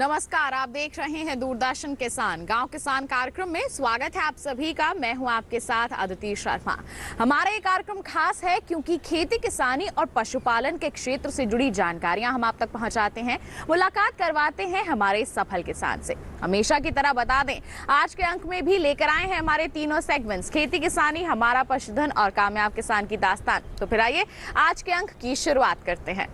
नमस्कार, आप देख रहे हैं दूरदर्शन किसान गांव किसान कार्यक्रम में। स्वागत है आप सभी का। मैं हूं आपके साथ अदिति शर्मा। हमारा ये कार्यक्रम खास है क्योंकि खेती किसानी और पशुपालन के क्षेत्र से जुड़ी जानकारियां हम आप तक पहुंचाते हैं, मुलाकात करवाते हैं हमारे सफल किसान से। हमेशा की तरह बता दें, आज के अंक में भी लेकर आए हैं हमारे तीनों सेगमेंट्स, खेती किसानी, हमारा पशुधन और कामयाब किसान की दास्तान। तो फिर आइए आज के अंक की शुरुआत करते हैं।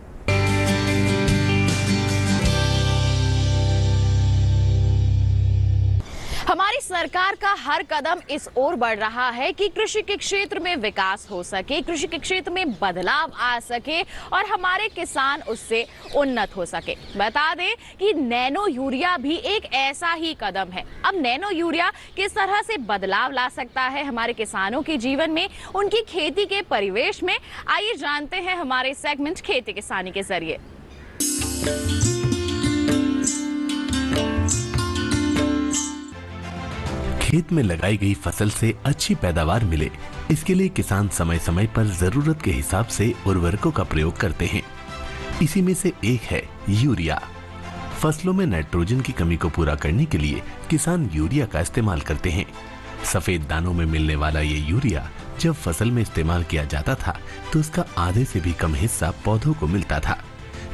हमारी सरकार का हर कदम इस ओर बढ़ रहा है कि कृषि के क्षेत्र में विकास हो सके, कृषि के क्षेत्र में बदलाव आ सके और हमारे किसान उससे उन्नत हो सके। बता दें कि नैनो यूरिया भी एक ऐसा ही कदम है। अब नैनो यूरिया किस तरह से बदलाव ला सकता है हमारे किसानों के जीवन में, उनकी खेती के परिवेश में, आइए जानते हैं हमारे सेगमेंट खेती किसानी के जरिए। खेत में लगाई गई फसल से अच्छी पैदावार मिले, इसके लिए किसान समय समय पर जरूरत के हिसाब से उर्वरकों का प्रयोग करते हैं। इसी में से एक है यूरिया। फसलों में नाइट्रोजन की कमी को पूरा करने के लिए किसान यूरिया का इस्तेमाल करते हैं। सफेद दानों में मिलने वाला ये यूरिया जब फसल में इस्तेमाल किया जाता था तो उसका आधे से भी कम हिस्सा पौधों को मिलता था,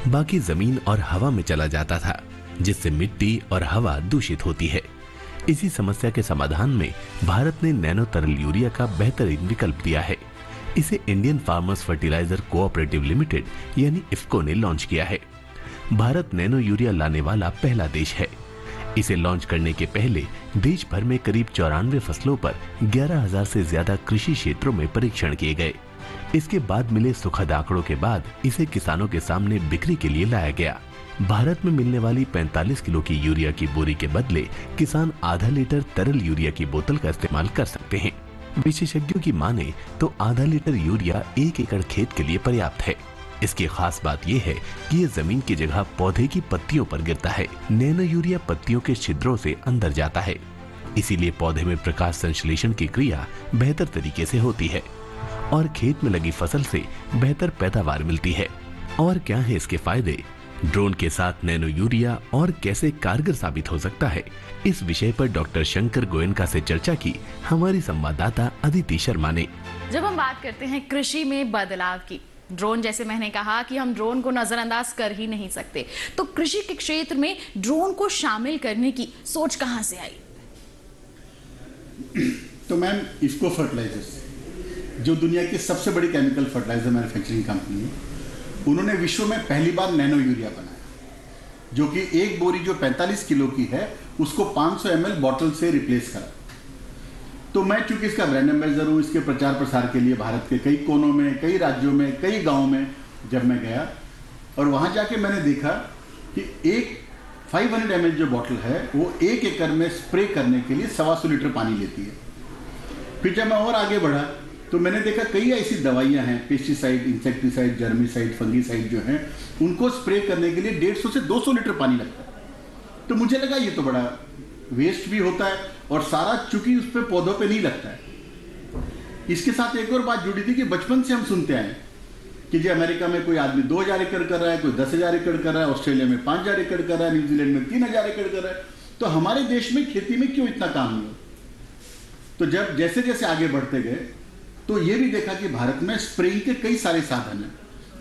बाकी जमीन और हवा में चला जाता था, जिससे मिट्टी और हवा दूषित होती है। इसी समस्या के समाधान में भारत ने नैनो तरल यूरिया का बेहतरीन विकल्प दिया है। इसे Indian farmers fertiliser cooperative limited यानी इफ्को ने लॉन्च किया है। भारत नैनो यूरिया लाने वाला पहला देश है। इसे लॉन्च करने के पहले देश भर में करीब 94 फसलों पर 11,000 से ज्यादा कृषि क्षेत्रों में परीक्षण किए गए। इसके बाद मिले सुखद आंकड़ों के बाद इसे किसानों के सामने बिक्री के लिए लाया गया। भारत में मिलने वाली 45 किलो की यूरिया की बोरी के बदले किसान आधा लीटर तरल यूरिया की बोतल का इस्तेमाल कर सकते हैं। विशेषज्ञों की माने तो आधा लीटर यूरिया 1 एकड़ खेत के लिए पर्याप्त है। इसकी खास बात यह है कि ये जमीन की जगह पौधे की पत्तियों पर गिरता है। नैनो यूरिया पत्तियों के छिद्रों से अंदर जाता है, इसीलिए पौधे में प्रकाश संश्लेषण की क्रिया बेहतर तरीके से होती है और खेत में लगी फसल से बेहतर पैदावार मिलती है। और क्या है इसके फायदे? ड्रोन के साथ नैनो यूरिया और कैसे कारगर साबित हो सकता है, इस विषय पर डॉक्टर शंकर गोयनका से चर्चा की हमारी संवाददाता अदिति शर्मा ने। जब हम बात करते हैं कृषि में बदलाव की, ड्रोन, जैसे मैंने कहा कि हम ड्रोन को नजरअंदाज कर ही नहीं सकते, तो कृषि के क्षेत्र में ड्रोन को शामिल करने की सोच कहां से आई? तो मैम, इफ्को फर्टिलाइजर्स जो दुनिया की सबसे बड़ी केमिकल फर्टिलाइजर मैन्युफैक्चरिंग कंपनी है, उन्होंने विश्व में पहली बार नैनो यूरिया बनाया, जो कि एक बोरी जो 45 किलो की है उसको 500 ml बॉटल से रिप्लेस करा। तो मैं चूंकि इसका ब्रांड एम्बेसडर हूँ, इसके प्रचार प्रसार के लिए भारत के कई कोनों में, कई राज्यों में, कई गाँव में जब मैं गया और वहाँ जाके मैंने देखा कि एक 500 ml जो बॉटल है वो 1 एकड़ में स्प्रे करने के लिए 125 लीटर पानी लेती है। फिर जब मैं और आगे बढ़ा तो मैंने देखा कई ऐसी दवाइयां हैं, पेस्टिसाइड, इंसेक्टिसाइड, जर्मिसाइड, फंगिसाइड जो हैं, उनको स्प्रे करने के लिए 150 से 200 लीटर पानी लगता है। तो मुझे लगा ये तो बड़ा वेस्ट भी होता है और सारा चूंकि उस पर पौधों पे नहीं लगता है। इसके साथ एक और बात जुड़ी थी कि बचपन से हम सुनते आए कि जो अमेरिका में कोई आदमी 2,000 एकड़ कर रहा है, कोई 10,000 एकड़ कर रहा है, ऑस्ट्रेलिया में 5,000 एकड़ कर रहा है, न्यूजीलैंड में 3,000 एकड़ कर रहा है, तो हमारे देश में खेती में क्यों इतना काम नहीं हो? तो जब जैसे जैसे आगे बढ़ते गए तो ये भी देखा कि भारत में स्प्रेइंग के कई सारे साधन हैं।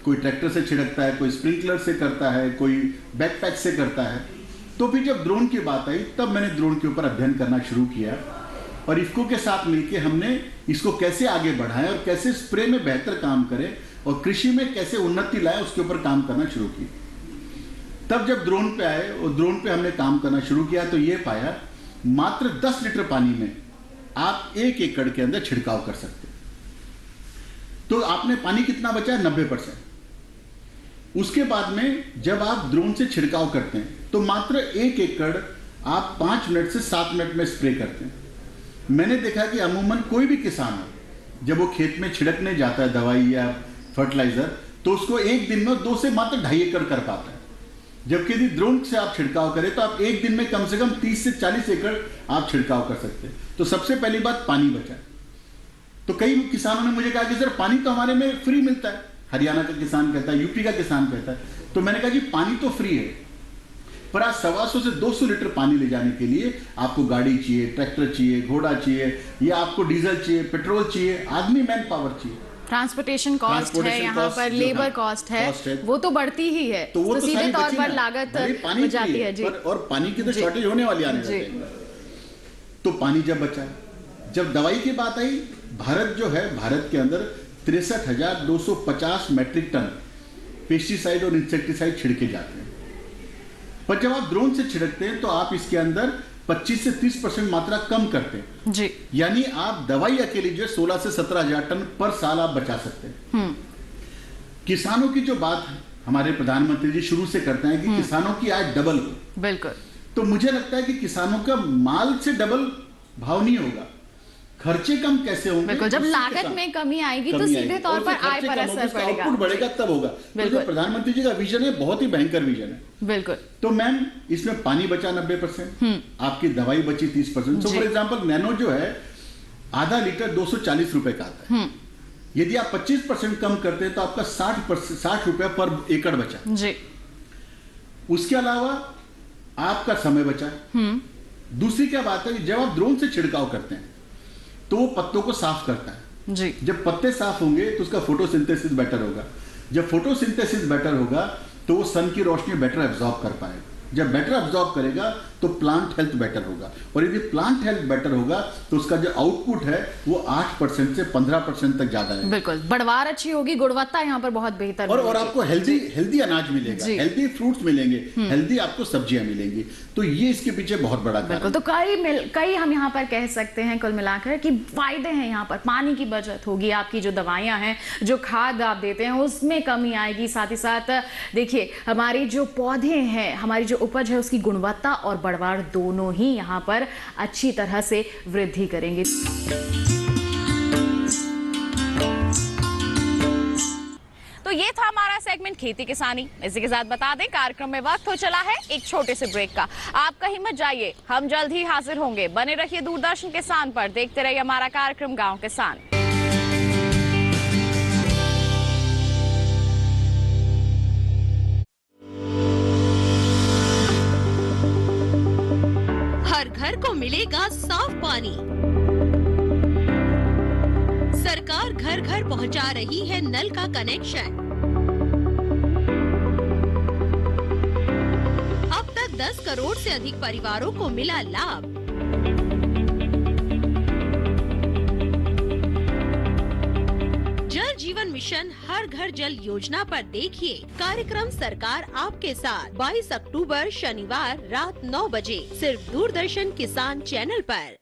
कोई ट्रैक्टर से छिड़कता है, कोई स्प्रिंकलर से करता है, कोई बैकपैक से करता है। तो फिर जब ड्रोन की बात आई तब मैंने ड्रोन के ऊपर अध्ययन करना शुरू किया और इफ्को के साथ मिलकर हमने इसको कैसे आगे बढ़ाएं और कैसे स्प्रे में बेहतर काम करें और कृषि में कैसे उन्नति लाए, उसके ऊपर काम करना शुरू की। तब जब ड्रोन पे आए और ड्रोन पे हमने काम करना शुरू किया तो ये पाया मात्र 10 लीटर पानी में आप 1 एकड़ के अंदर छिड़काव कर सकते। तो आपने पानी कितना बचा? 90%। उसके बाद में जब आप ड्रोन से छिड़काव करते हैं तो मात्र 1 एकड़ आप 5 मिनट से 7 मिनट में स्प्रे करते हैं। मैंने देखा कि अमूमन कोई भी किसान हो, जब वो खेत में छिड़कने जाता है दवाई या फर्टिलाइजर, तो उसको एक दिन में 2 से मात्र 2.5 एकड़ कर पाता है। जबकि यदि ड्रोन से आप छिड़काव करें तो आप एक दिन में कम से कम 30 से 40 एकड़ आप छिड़काव कर सकते हैं। तो सबसे पहली बात पानी बचा। तो कई किसानों ने मुझे कहा कि सर पानी तो हमारे में फ्री मिलता है, हरियाणा का किसान कहता है, यूपी का किसान कहता है। तो मैंने कहा जी पानी तो फ्री है, पर आज 125 से 200 लीटर पानी ले जाने के लिए आपको गाड़ी चाहिए, ट्रैक्टर चाहिए, घोड़ा चाहिए, या आपको डीजल चाहिए, पेट्रोल चाहिए, आदमी मैन पावर चाहिए, ट्रांसपोर्टेशन कॉस्ट है, यहाँ पर लेबर कॉस्ट है, वो तो बढ़ती ही है, तो सीधे तौर पर लागत पानी जाती है जी। और पानी की तो शॉर्टेज होने वाली आने वाली है। तो पानी जब बचा, जब दवाई की बात आई, भारत जो है, भारत के अंदर 63,250 मैट्रिक टन पेस्टिसाइड और इंसेक्टिसाइड छिड़के जाते हैं। पर जब आप ड्रोन से छिड़कते हैं तो आप इसके अंदर 25 से 30% मात्रा कम करते हैं जी। यानी आप दवाई अकेली जो 16 से 17,000 टन पर साल आप बचा सकते हैं। किसानों की जो बात हमारे प्रधानमंत्री जी शुरू से करते हैं कि किसानों की आय डबल हो, बिल्कुल, तो मुझे लगता है कि किसानों का माल से डबल भाव नहीं होगा, खर्चे कम कैसे होंगे? बिल्कुल, जब लागत में कमी आएगी तो सीधे तौर पर आय पर असर पड़ेगा, आउटपुट बढ़ेगा तब होगा। तो जो प्रधानमंत्री जी का विजन है बहुत ही भयंकर विजन है। बिल्कुल। तो मैम इसमें पानी बचा 90%, आपकी दवाई बची 30%। फॉर एग्जांपल नैनो जो है आधा लीटर 240 रुपए का आता है, यदि आप 25% कम करते हैं तो आपका 60 रुपए पर एकड़ बचा जी। उसके अलावा आपका समय बचा। दूसरी क्या बात है, जब आप ड्रोन से छिड़काव करते हैं तो वो पत्तों को साफ करता है जी। जब पत्ते साफ होंगे तो उसका फोटोसिंथेसिस बेटर होगा, जब फोटोसिंथेसिस बेटर होगा तो वो सन की रोशनी बेटर एब्जॉर्ब कर पाएगा, जब बेटर एब्जॉर्ब करेगा तो प्लांट हेल्थ बेटर होगा, और यदि प्लांट हेल्थ बेटर होगा तो उसका जो आउटपुट है वो 8% से 15% तक ज्यादा है। बिल्कुल, बढ़वार अच्छी होगी, गुणवत्ता यहाँ पर बहुत बेहतर और आपको हेल्दी अनाज मिलेगा, हेल्दी फ्रूट्स मिलेंगे, हेल्दी आपको सब्जियां मिलेंगी, तो ये इसके पीछे बहुत बड़ा कारण है। तो कई हम यहाँ पर कह सकते हैं कुल मिलाकर कि फायदे हैं यहाँ पर। पानी की बचत होगी, आपकी जो दवाइयां हैं, जो खाद आप देते हैं उसमें कमी आएगी, साथ ही साथ देखिए हमारी जो पौधे हैं, हमारी जो उपज है उसकी गुणवत्ता और बढ़वार दोनों ही यहाँ पर अच्छी तरह से वृद्धि करेंगे। तो ये था हमारा सेगमेंट खेती किसानी। इसी के साथ बता दें कार्यक्रम में वक्त हो चला है एक छोटे से ब्रेक का। आप कहीं मत जाइए, हम जल्द ही हाजिर होंगे। बने रहिए दूरदर्शन किसान पर, देखते रहिए हमारा कार्यक्रम गांव किसान। हर घर को मिलेगा साफ पानी। सरकार घर घर पहुंचा रही है नल का कनेक्शन। अब तक 10 करोड़ से अधिक परिवारों को मिला लाभ। जल जीवन मिशन हर घर जल योजना पर देखिए कार्यक्रम सरकार आपके साथ 22 अक्टूबर शनिवार रात 9 बजे सिर्फ दूरदर्शन किसान चैनल पर।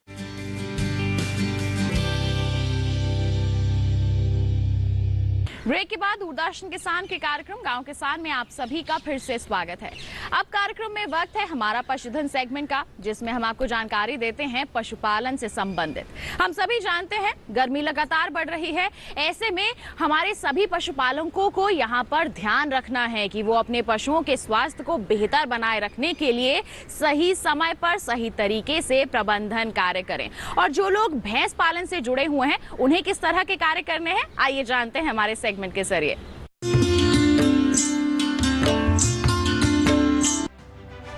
ब्रेक के बाद दूरदर्शन किसान के कार्यक्रम गांव किसान में आप सभी का फिर से स्वागत है। अब कार्यक्रम में वक्त है हमारा पशुधन सेगमेंट का, जिसमें हम आपको जानकारी देते हैं पशुपालन से संबंधित। हम सभी जानते हैं गर्मी लगातार बढ़ रही है, ऐसे में हमारे सभी पशुपालकों को यहाँ पर ध्यान रखना है कि वो अपने पशुओं के स्वास्थ्य को बेहतर बनाए रखने के लिए सही समय पर सही तरीके से प्रबंधन कार्य करें। और जो लोग भैंस पालन से जुड़े हुए हैं उन्हें किस तरह के कार्य करने हैं, आइए जानते हैं हमारे सेगमेंट के जरिए।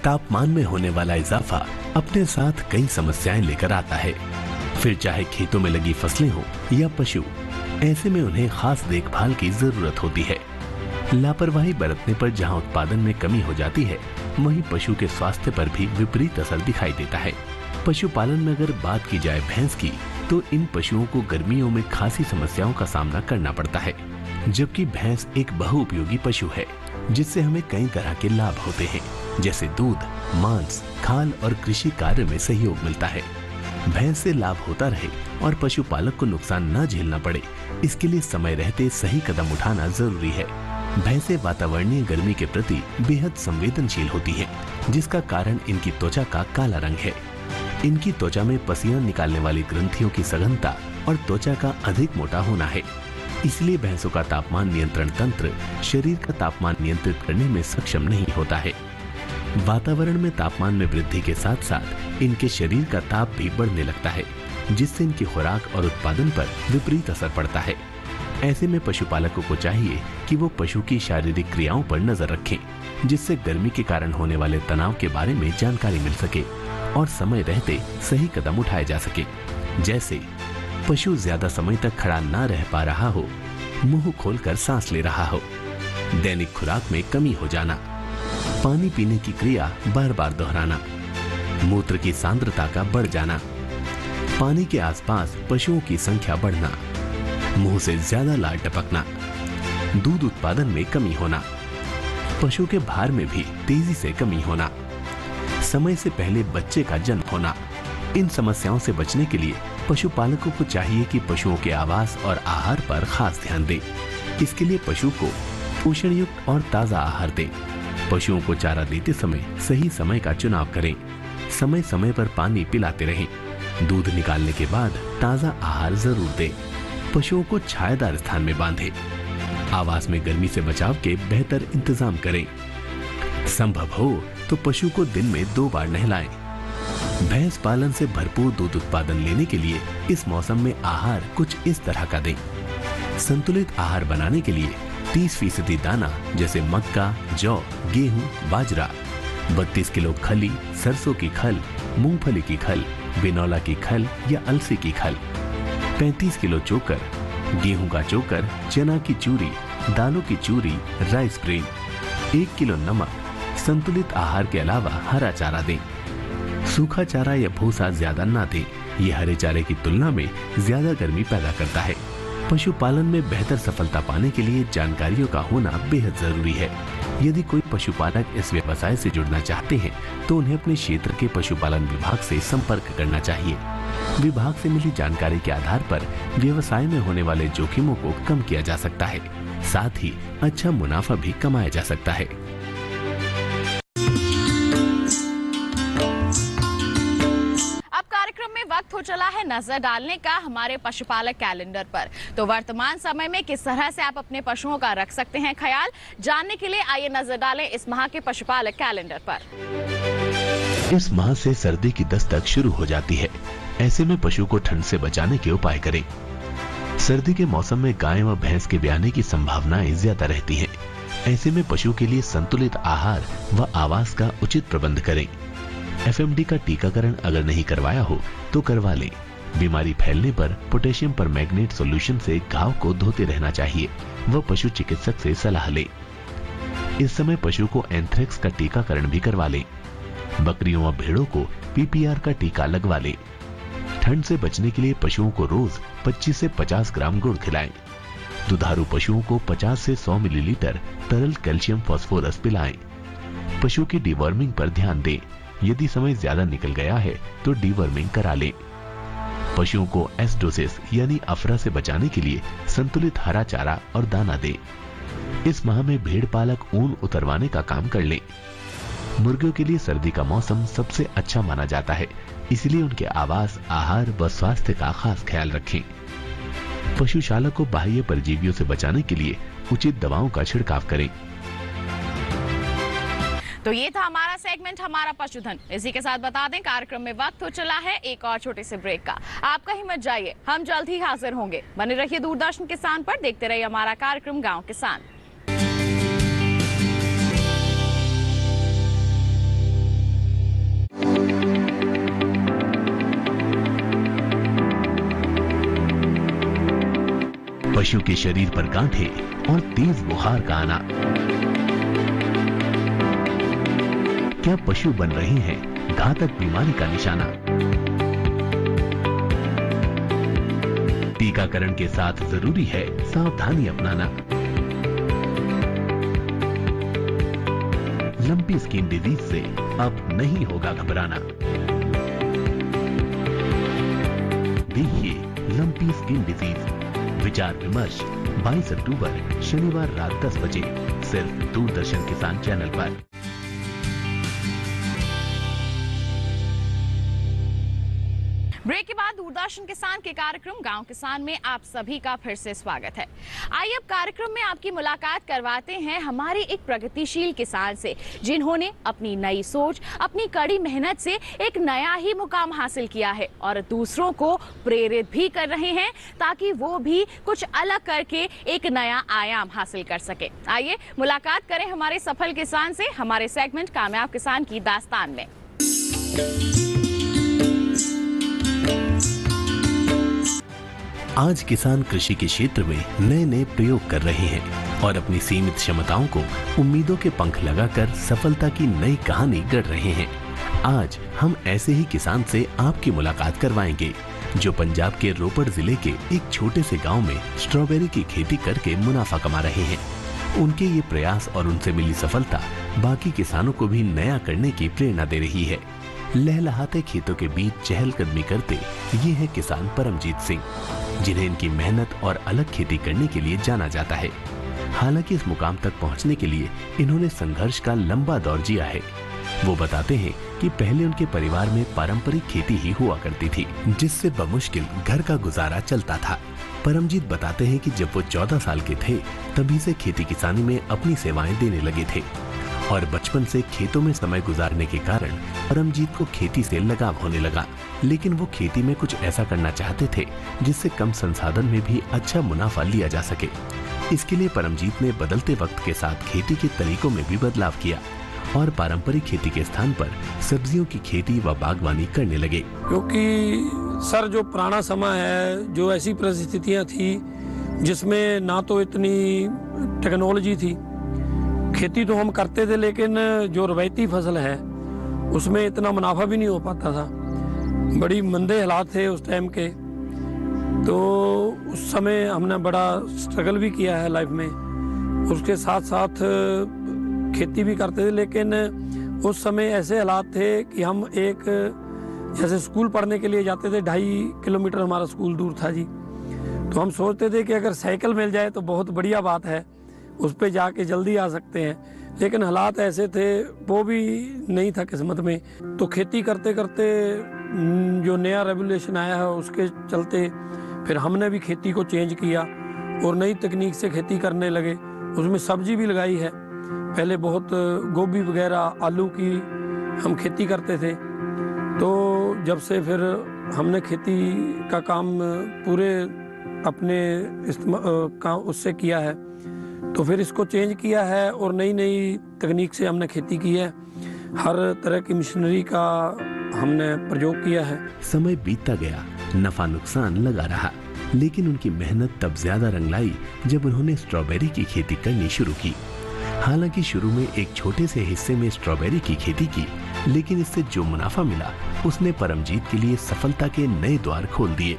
तापमान में होने वाला इजाफा अपने साथ कई समस्याएं लेकर आता है, फिर चाहे खेतों में लगी फसलें हो या पशु, ऐसे में उन्हें खास देखभाल की जरूरत होती है। लापरवाही बरतने पर जहां उत्पादन में कमी हो जाती है, वहीं पशु के स्वास्थ्य पर भी विपरीत असर दिखाई देता है। पशुपालन में अगर बात की जाए भैंस की, तो इन पशुओं को गर्मियों में खासी समस्याओं का सामना करना पड़ता है, जबकि भैंस एक बहुउपयोगी पशु है जिससे हमें कई तरह के लाभ होते हैं, जैसे दूध, मांस, खाल और कृषि कार्य में सहयोग मिलता है। भैंस से लाभ होता रहे और पशुपालक को नुकसान न झेलना पड़े, इसके लिए समय रहते सही कदम उठाना जरूरी है। भैंसें वातावरणीय गर्मी के प्रति बेहद संवेदनशील होती हैं, जिसका कारण इनकी त्वचा का काला रंग है। इनकी त्वचा में पसीना निकालने वाली ग्रंथियों की सघनता और त्वचा का अधिक मोटा होना है। इसलिए भैंसों का तापमान नियंत्रण तंत्र शरीर का तापमान नियंत्रित करने में सक्षम नहीं होता है। वातावरण में तापमान में वृद्धि के साथ साथ इनके शरीर का ताप भी बढ़ने लगता है, जिससे इनकी खुराक और उत्पादन पर विपरीत असर पड़ता है। ऐसे में पशुपालकों को चाहिए कि वो पशु की शारीरिक क्रियाओं पर नजर रखें, जिससे गर्मी के कारण होने वाले तनाव के बारे में जानकारी मिल सके और समय रहते सही कदम उठाए जा सके। जैसे पशु ज्यादा समय तक खड़ा ना रह पा रहा हो, मुंह खोलकर सांस ले रहा हो, दैनिक खुराक में कमी हो जाना, पानी पीने की क्रिया बार बार दोहराना, मूत्र की सांद्रता का बढ़ जाना, पानी के आसपास पशुओं की संख्या बढ़ना, मुंह से ज्यादा लार टपकना, दूध उत्पादन में कमी होना, पशु के भार में भी तेजी से कमी होना, समय से पहले बच्चे का जन्म होना। इन समस्याओं से बचने के लिए पशुपालकों को चाहिए कि पशुओं के आवास और आहार पर खास ध्यान दें। इसके लिए पशु को पोषण युक्त और ताजा आहार दें। पशुओं को चारा देते समय सही समय का चुनाव करें। समय समय पर पानी पिलाते रहें। दूध निकालने के बाद ताजा आहार जरूर दें। पशुओं को छायादार स्थान में बांधें। आवास में गर्मी से बचाव के बेहतर इंतजाम करें। संभव हो तो पशु को दिन में 2 बार नहलाएं। भैंस पालन से भरपूर दूध उत्पादन लेने के लिए इस मौसम में आहार कुछ इस तरह का दें। संतुलित आहार बनाने के लिए 30% दाना जैसे मक्का, जौ, गेहूं, बाजरा, 32 किलो खली, सरसों की खल, मूंगफली की खल, बिनौला की खल या अलसी की खल, 35 किलो चोकर, गेहूं का चोकर, चना की चूरी, दालों की चूरी, राइस ग्रेन, 1 किलो नमक। संतुलित आहार के अलावा हरा चारा दें। सूखा चारा या भूसा ज्यादा ना दें। ये हरे चारे की तुलना में ज्यादा गर्मी पैदा करता है। पशुपालन में बेहतर सफलता पाने के लिए जानकारियों का होना बेहद जरूरी है। यदि कोई पशुपालक इस व्यवसाय से जुड़ना चाहते हैं तो उन्हें अपने क्षेत्र के पशुपालन विभाग से संपर्क करना चाहिए। विभाग से मिली जानकारी के आधार पर व्यवसाय में होने वाले जोखिमों को कम किया जा सकता है। साथ ही अच्छा मुनाफा भी कमाया जा सकता है। वक्त हो चला है नजर डालने का हमारे पशुपालक कैलेंडर पर। तो वर्तमान समय में किस तरह से आप अपने पशुओं का रख सकते हैं ख्याल, जानने के लिए आइए नजर डालें इस माह के पशुपालक कैलेंडर पर। इस माह से सर्दी की दस्तक शुरू हो जाती है। ऐसे में पशु को ठंड से बचाने के उपाय करें। सर्दी के मौसम में गाय व भैंस के ब्याने की संभावनाएं ज्यादा रहती हैं। ऐसे में पशु के लिए संतुलित आहार व आवास का उचित प्रबंध करें। FMD का टीकाकरण अगर नहीं करवाया हो तो करवा लें। बीमारी फैलने पर पोटेशियम परमैंगनेट सॉल्यूशन से घाव को धोते रहना चाहिए व पशु चिकित्सक से सलाह लें। इस समय पशु को एंथ्रेक्स का टीकाकरण भी करवा लें। बकरियों व भेड़ों को PPR का टीका लगवा लें। ठंड से बचने के लिए पशुओं को रोज 25 से 50 ग्राम गुड़ खिलाएं। दुधारू पशुओं को 50 से 100 मिलीलीटर तरल कैल्शियम फास्फोरस पिलाएं। पशु की डिवर्मिंग पर ध्यान दें। यदि समय ज्यादा निकल गया है तो डिवर्मिंग करा लें। पशुओं को एसिडोसिस यानी अफरा से बचाने के लिए संतुलित हरा चारा और दाना दें। इस माह में भेड़ पालक ऊन उतरवाने का काम कर लें। मुर्गियों के लिए सर्दी का मौसम सबसे अच्छा माना जाता है, इसलिए उनके आवास, आहार व स्वास्थ्य का खास ख्याल रखें। पशुशाला को बाह्य परजीवियों से बचाने के लिए उचित दवाओं का छिड़काव करें। तो ये था हमारा सेगमेंट हमारा पशुधन। इसी के साथ बता दें कार्यक्रम में वक्त हो चला है एक और छोटे से ब्रेक का। आप कहीं मत जाइए, हम जल्द ही हाजिर होंगे। बने रहिए दूरदर्शन किसान पर, देखते रहिए हमारा कार्यक्रम गांव किसान। पशु के शरीर पर गांठे और तेज बुखार का आना। क्या पशु बन रहे हैं घातक बीमारी का निशाना? टीकाकरण के साथ जरूरी है सावधानी अपनाना। लंपी स्किन डिजीज से अब नहीं होगा घबराना। देखिए लंपी स्किन डिजीज, विचार विमर्श 22 अक्टूबर शनिवार रात 10 बजे सिर्फ दूरदर्शन किसान चैनल पर। ब्रेक के बाद दूरदर्शन किसान के कार्यक्रम गांव किसान में आप सभी का फिर से स्वागत है। आइए अब कार्यक्रम में आपकी मुलाकात करवाते हैं हमारे एक प्रगतिशील किसान से, जिन्होंने अपनी नई सोच, अपनी कड़ी मेहनत से एक नया ही मुकाम हासिल किया है और दूसरों को प्रेरित भी कर रहे हैं ताकि वो भी कुछ अलग करके एक नया आयाम हासिल कर सके। आइए मुलाकात करें हमारे सफल किसान से हमारे सेगमेंट कामयाब किसान की दास्तान में। आज किसान कृषि के क्षेत्र में नए नए प्रयोग कर रहे हैं और अपनी सीमित क्षमताओं को उम्मीदों के पंख लगाकर सफलता की नई कहानी गढ़ रहे हैं। आज हम ऐसे ही किसान से आपकी मुलाकात करवाएंगे जो पंजाब के रोपड़ जिले के एक छोटे से गांव में स्ट्रॉबेरी की खेती करके मुनाफा कमा रहे हैं। उनके ये प्रयास और उनसे मिली सफलता बाकी किसानों को भी नया करने की प्रेरणा दे रही है। लहलहाते खेतों के बीच चहलकदमी करते ये है किसान परमजीत सिंह, जिन्हें इनकी मेहनत और अलग खेती करने के लिए जाना जाता है। हालांकि इस मुकाम तक पहुंचने के लिए इन्होंने संघर्ष का लंबा दौर जिया है। वो बताते हैं कि पहले उनके परिवार में पारंपरिक खेती ही हुआ करती थी, जिससे बमुश्किल घर का गुजारा चलता था। परमजीत बताते हैं कि जब वो 14 साल के थे तभी से खेती किसानी में अपनी सेवाएं देने लगे थे और बचपन से खेतों में समय गुजारने के कारण परमजीत को खेती से लगाव होने लगा। लेकिन वो खेती में कुछ ऐसा करना चाहते थे जिससे कम संसाधन में भी अच्छा मुनाफा लिया जा सके। इसके लिए परमजीत ने बदलते वक्त के साथ खेती के तरीकों में भी बदलाव किया और पारंपरिक खेती के स्थान पर सब्जियों की खेती व बागवानी करने लगे। क्योंकि सर जो पुराना समय है, जो ऐसी परिस्थितियां थी जिसमें ना तो इतनी टेक्नोलॉजी थी, खेती तो हम करते थे लेकिन जो रवायती फसल है उसमें इतना मुनाफा भी नहीं हो पाता था। बड़ी मंदे हालात थे उस टाइम के, तो उस समय हमने बड़ा स्ट्रगल भी किया है लाइफ में। उसके साथ साथ खेती भी करते थे, लेकिन उस समय ऐसे हालात थे कि हम एक जैसे स्कूल पढ़ने के लिए जाते थे, 2.5 किलोमीटर हमारा स्कूल दूर था जी। तो हम सोचते थे कि अगर साइकिल मिल जाए तो बहुत बढ़िया बात है, उस पे जाके जल्दी आ सकते हैं, लेकिन हालात ऐसे थे वो भी नहीं था किस्मत में। तो खेती करते करते जो नया रेवोल्यूशन आया है उसके चलते फिर हमने भी खेती को चेंज किया और नई तकनीक से खेती करने लगे। उसमें सब्जी भी लगाई है, पहले बहुत गोभी वगैरह आलू की हम खेती करते थे। तो जब से फिर हमने खेती का काम पूरे अपने उससे किया है, तो फिर इसको चेंज किया है और नई नई तकनीक से हमने खेती की है। हर तरह की मशीनरी का हमने प्रयोग किया है। समय बीतता गया, नफा नुकसान लगा रहा, लेकिन उनकी मेहनत तब ज्यादा रंग लाई जब उन्होंने स्ट्रॉबेरी की खेती करनी शुरू की। हालांकि शुरू में एक छोटे से हिस्से में स्ट्रॉबेरी की खेती की, लेकिन इससे जो मुनाफा मिला उसने परमजीत के लिए सफलता के नए द्वार खोल दिए।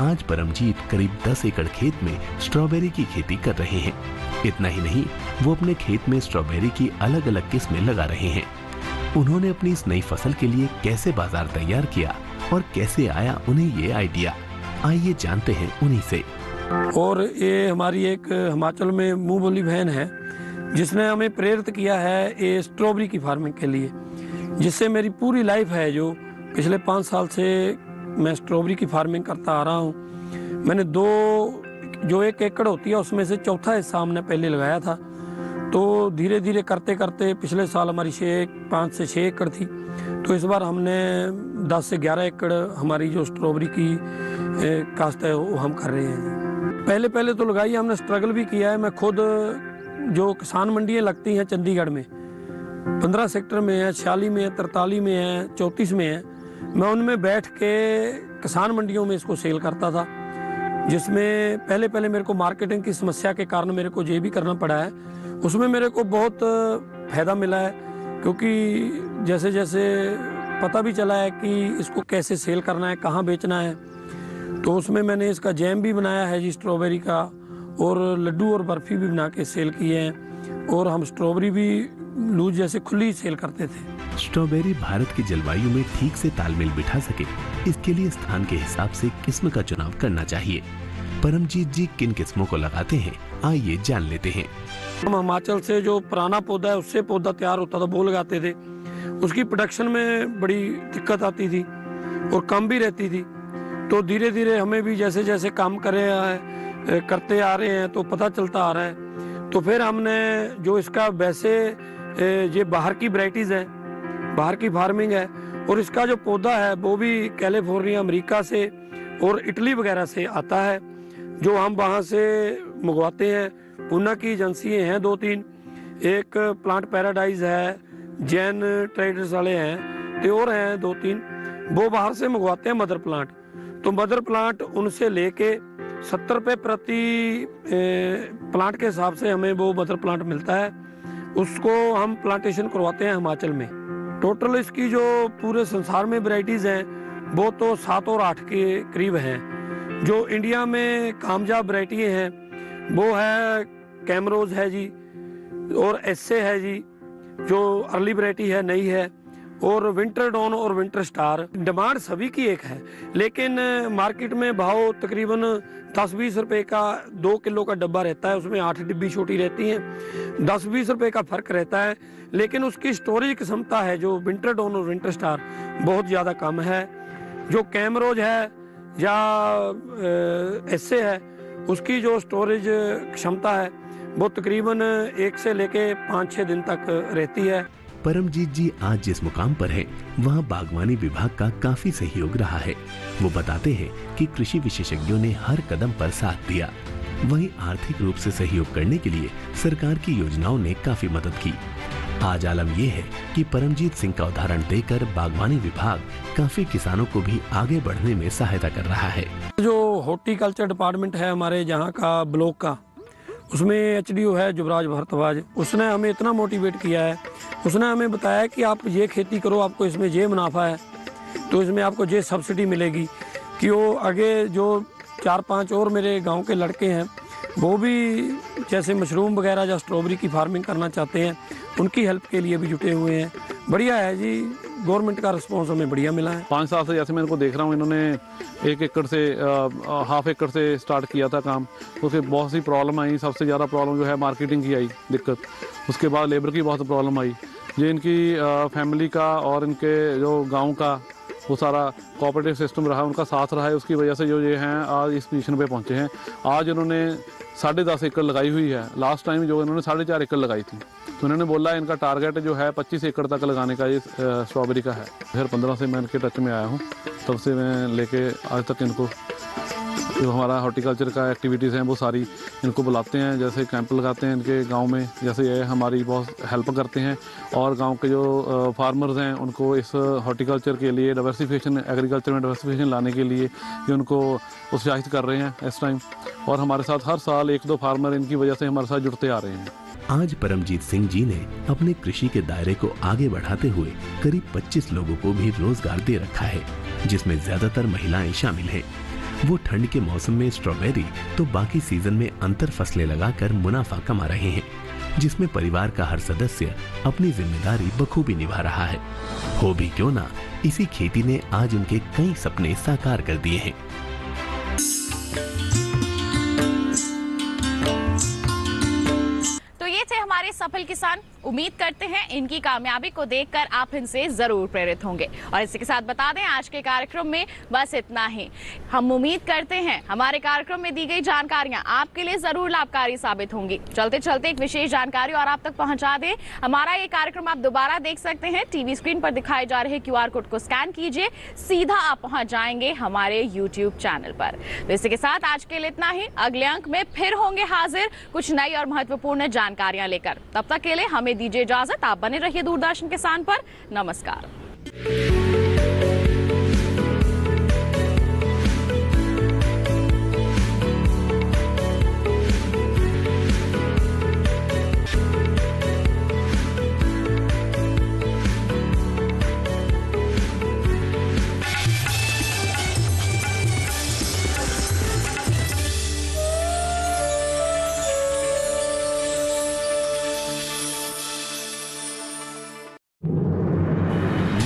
आज परमजीत करीब 10 एकड़ खेत में स्ट्रॉबेरी की खेती कर रहे हैं। इतना ही नहीं, वो अपने खेत में स्ट्रॉबेरी की अलग अलग किस्में लगा रहे हैं। उन्होंने अपनी इस नई फसल के लिए कैसे बाजार तैयार किया और कैसे आया उन्हें ये आइडिया, आइए जानते हैं उन्हीं से। और ये हमारी एक हिमाचल में मुंह बोली बहन है जिसने हमें प्रेरित किया है ये स्ट्रॉबेरी की फार्मिंग के लिए, जिससे मेरी पूरी लाइफ है जो पिछले 5 साल से मैं स्ट्रॉबेरी की फार्मिंग करता आ रहा हूँ। मैंने जो 1 एकड़ होती है उसमें से चौथा हिस्सा हमने पहले लगाया था। तो धीरे धीरे करते करते पिछले साल हमारी 5 से 6 एकड़ थी, तो इस बार हमने 10 से 11 एकड़ हमारी जो स्ट्रॉबेरी की काश्त है वो हम कर रहे हैं। पहले तो लगाई, हमने स्ट्रगल भी किया है। मैं खुद जो किसान मंडियाँ लगती हैं चंडीगढ़ में 15 सेक्टर में है, 46 में है, 43 में है, 34 में है, मैं उनमें बैठ के किसान मंडियों में इसको सेल करता था, जिसमें पहले मेरे को मार्केटिंग की समस्या के कारण मेरे को ये भी करना पड़ा है। उसमें मेरे को बहुत फायदा मिला है, क्योंकि जैसे जैसे पता भी चला है कि इसको कैसे सेल करना है, कहाँ बेचना है, तो उसमें मैंने इसका जैम भी बनाया है जी स्ट्रॉबेरी का, और लड्डू और बर्फ़ी भी बना के सेल किए हैं। और हम स्ट्रॉबेरी भी लूज जैसे खुली सेल करते थे। स्ट्रॉबेरी भारत की जलवायु में ठीक से तालमेल बिठा सके, इसके लिए स्थान के हिसाब से किस्म का चुनाव करना चाहिए। परमजीत जी किन किस्मों को लगाते हैं, आइए जान लेते हैं। हम हिमाचल से जो पुराना पौधा है उससे पौधा तैयार होता था, वो लगाते थे। उसकी प्रोडक्शन में बड़ी दिक्कत आती थी और कम भी रहती थी, तो धीरे धीरे हमें भी जैसे जैसे काम करते आ रहे हैं तो पता चलता आ रहा है। तो फिर हमने जो इसका वैसे ये बाहर की वैरायटीज़ है, बाहर की फार्मिंग है, और इसका जो पौधा है वो भी कैलिफोर्निया अमेरिका से और इटली वगैरह से आता है, जो हम वहाँ से मंगवाते हैं। पूना की एजेंसी हैं 2-3, एक प्लांट पैराडाइज है, जैन ट्रेडर्स वाले हैं, तो और हैं 2-3, वो बाहर से मंगवाते हैं मदर प्लांट। तो मदर प्लांट उनसे लेके 70 रुपये प्रति प्लांट के हिसाब से हमें वो मदर प्लांट मिलता है, उसको हम प्लांटेशन करवाते हैं हिमाचल में। टोटल इसकी जो पूरे संसार में वैरायटीज़ हैं वो तो 7 और 8 के करीब हैं। जो इंडिया में कामयाब वैरायटी हैं वो है कैमरोज है जी, और एसए है जी, जो अर्ली वैरायटी है, नई है, और विंटर डॉन और विंटर स्टार। डिमांड सभी की एक है, लेकिन मार्केट में भाव तकरीबन 10-20 रुपए का 2 किलो का डब्बा रहता है, उसमें 8 डिब्बी छोटी रहती हैं, 10-20 रुपए का फर्क रहता है। लेकिन उसकी स्टोरेज क्षमता है जो विंटर डॉन और विंटर स्टार बहुत ज़्यादा कम है। जो कैमरोज है या एसए है, उसकी जो स्टोरेज क्षमता है वो तकरीबन 1 से लेके 5-6 दिन तक रहती है। परमजीत जी आज जिस मुकाम पर हैं, वहाँ बागवानी विभाग का काफी सहयोग रहा है। वो बताते हैं कि कृषि विशेषज्ञों ने हर कदम पर साथ दिया। वहीं आर्थिक रूप से सहयोग करने के लिए सरकार की योजनाओं ने काफी मदद की। आज आलम यह है कि परमजीत सिंह का उदाहरण देकर बागवानी विभाग काफी किसानों को भी आगे बढ़ने में सहायता कर रहा है। जो हॉर्टिकल्चर डिपार्टमेंट है हमारे यहाँ का ब्लॉक का, उसमें एचडीओ है जुबराज भारद्वाज, उसने हमें इतना मोटिवेट किया है। उसने हमें बताया कि आप ये खेती करो, आपको इसमें ये मुनाफा है, तो इसमें आपको ये सब्सिडी मिलेगी। कि वो आगे जो 4-5 और मेरे गांव के लड़के हैं वो भी जैसे मशरूम वगैरह या स्ट्रॉबेरी की फार्मिंग करना चाहते हैं, उनकी हेल्प के लिए भी जुटे हुए हैं। बढ़िया है जी, गवर्नमेंट का रिस्पॉन्स हमें बढ़िया मिला है। 5 साल से जैसे मैं इनको देख रहा हूँ, इन्होंने 1 एकड़ से ½ एकड़ से स्टार्ट किया था काम, तो उसमें बहुत सी प्रॉब्लम आई। सबसे ज़्यादा प्रॉब्लम जो है मार्केटिंग की आई दिक्कत, उसके बाद लेबर की बहुत प्रॉब्लम आई। ये इनकी फैमिली का और इनके जो गांव का वो सारा कोऑपरेटिव सिस्टम रहा, उनका साथ रहा है, उसकी वजह से जो ये हैं आज इस पोजीशन पे पहुंचे हैं। आज इन्होंने 10.5 एकड़ लगाई हुई है। लास्ट टाइम जो इन्होंने 4.5 एकड़ लगाई थी, तो इन्होंने बोला इनका टारगेट जो है 25 एकड़ तक लगाने का ये स्ट्रॉबेरी का है। 2015 से मैं इनके टच में आया हूँ, तब से मैं लेके आज तक इनको जो हमारा हॉर्टिकल्चर का एक्टिविटीज़ हैं वो सारी इनको बुलाते हैं, जैसे कैंप लगाते हैं इनके गांव में, जैसे ये हमारी बहुत हेल्प करते हैं। और गांव के जो फार्मर्स हैं उनको इस हॉर्टिकल्चर के लिए डाइवर्सिफिकेशन, एग्रीकल्चर में डाइवर्सिफिकेशन लाने के लिए ये उनको उत्साहित कर रहे हैं इस टाइम। और हमारे साथ हर साल 1-2 फार्मर इनकी वजह से हमारे साथ जुड़ते आ रहे हैं। आज परमजीत सिंह जी ने अपने कृषि के दायरे को आगे बढ़ाते हुए करीब 25 लोगों को भी रोजगार दे रखा है, जिसमें ज्यादातर महिलाएं शामिल हैं। वो ठंड के मौसम में स्ट्रॉबेरी तो बाकी सीजन में अंतर फसलें लगाकर मुनाफा कमा रहे हैं, जिसमें परिवार का हर सदस्य अपनी जिम्मेदारी बखूबी निभा रहा है। हो भी क्यों ना, इसी खेती ने आज उनके कई सपने साकार कर दिए हैं। तो ये थे हमारे सफल किसान। उम्मीद करते हैं इनकी कामयाबी को देखकर आप इनसे जरूर प्रेरित होंगे। और इसी के साथ बता दें आज के कार्यक्रम में बस इतना ही। हम उम्मीद करते हैं हमारे कार्यक्रम में दी गई जानकारियां आपके लिए जरूर लाभकारी साबित होंगी। चलते चलते एक विशेष जानकारी और आप तक पहुंचा दें। हमारा ये कार्यक्रम आप दोबारा देख सकते हैं। टीवी स्क्रीन पर दिखाए जा रहे QR कोड को स्कैन कीजिए, सीधा आप पहुंच जाएंगे हमारे YouTube चैनल पर। तो इसी के साथ आज के लिए इतना ही। अगले अंक में फिर होंगे हाजिर कुछ नई और महत्वपूर्ण जानकारियां लेकर। तब तक के लिए हमें दीजिए इजाजत। आप बने रहिए दूरदर्शन किसान पर। नमस्कार।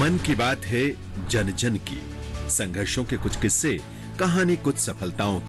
मन की बात है जन जन की, संघर्षों के कुछ किस्से, कहानी कुछ सफलताओं